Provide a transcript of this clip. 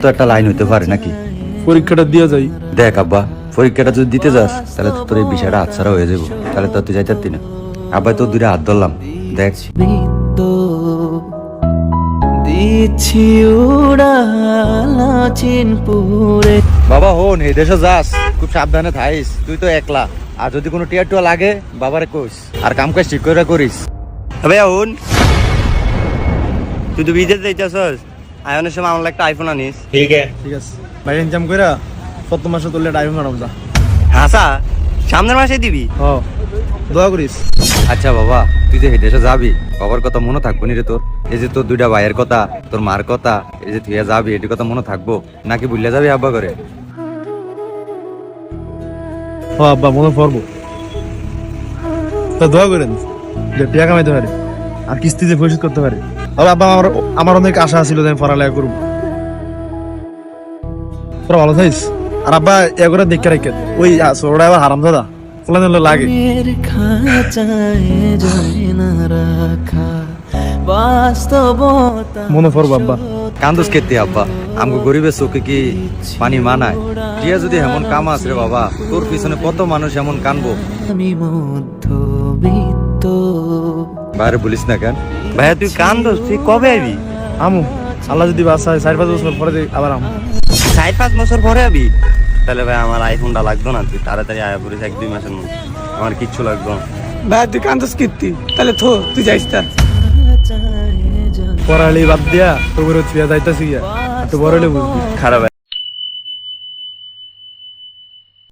তো একটা লাইন হইতে পারে নাকি? পরীক্ষাটা দিয়ে যাই। দেখ আব্বা, পরীক্ষাটা যদি দিতে যাস তাহলে তো তোর এই বিষয়টা হাতছাড়া হয়ে যাবো, তাহলে তো তুই যাইতে না। আব্বা তো দুইটা হাত ধরলাম, দেখ দিচ্ছি উড়ালা চিনপুরে। বাবা হন, এই দেশে যাস খুব সাবধানে থাইস, তুই তো একলা। আর যদি কোনো টিয়ার টুয়া লাগে বাবারে কইস, আর কাম কাজ ঠিক করে করিস। ভাইয়া হুন, তুই তো বিদেশ যাইতেছস, আয়নের সময় আমার একটা আইফোন আনিস। ঠিক আছে ভাই, ইনকাম কইরা কত মাসে তুললে আইফোন বানাবো যা। হাসা সামনের মাসে দিবি। ও দোয়া করিস। আচ্ছা বাবা, তুই যে এই দেশে যাবি, বাবার কথা মনে থাকবো নি রে তোর? এই যে তোর দুইটা ভাইয়ের কথা, তোর মার কথা, এই যে তুই যাবি এটির কথা মনে থাকবো নাকি ভুলে যাবি আব্বা করে? ও আব্বা মনে পড়বো, তো দোয়া করেন যে টিয়া কামাইতে পারে আর কিস্তিতে পরিশোধ করতে পারে। তবে আব্বা আমার অনেক আশা ছিল যে আমি পড়ালেখা করবো। তোরা ভালো থাইস। আর আব্বা এ করে দেখে রাখেন, ওই ছোটটা আবার হারাম দাদা ফলান লাগে। মেয়ের খাঁচায় যায় না রাখা বাস্তবতা। মনে পড়বো আব্বা। কান্দুস কেতে আব্বা, আমগো গরিবের চোখে কি পানি মানায়? টিয়া যদি এমন কাম আছে রে বাবা, তোর পিছনে কত মানুষ এমন কানবো। আমি মধ্যবিত্ত। বাইরে বলিস না কেন? ভাইয়া তুই কান্দোস, তুই কবে আবি? আমু আল্লাহ যদি বাঁচায় 4-5 বছর পরে আবার আমু। 4-5 বছর পরে আবি? তাহলে ভাই আমার আইফোনটা লাগতো না, তুই তাড়াতাড়ি আয়া পড়িস 1-2 মাসের মধ্যে, আমার কিচ্ছু লাগতো না। ভাই তুই কান্দস কীর্তি, তাহলে থো তুই যাইস তা। পড়ালি বাদ দিয়া তোর ছুঁয়া যাইতাছি গিয়া, একটু বড় হলে বুঝবি। খারাপ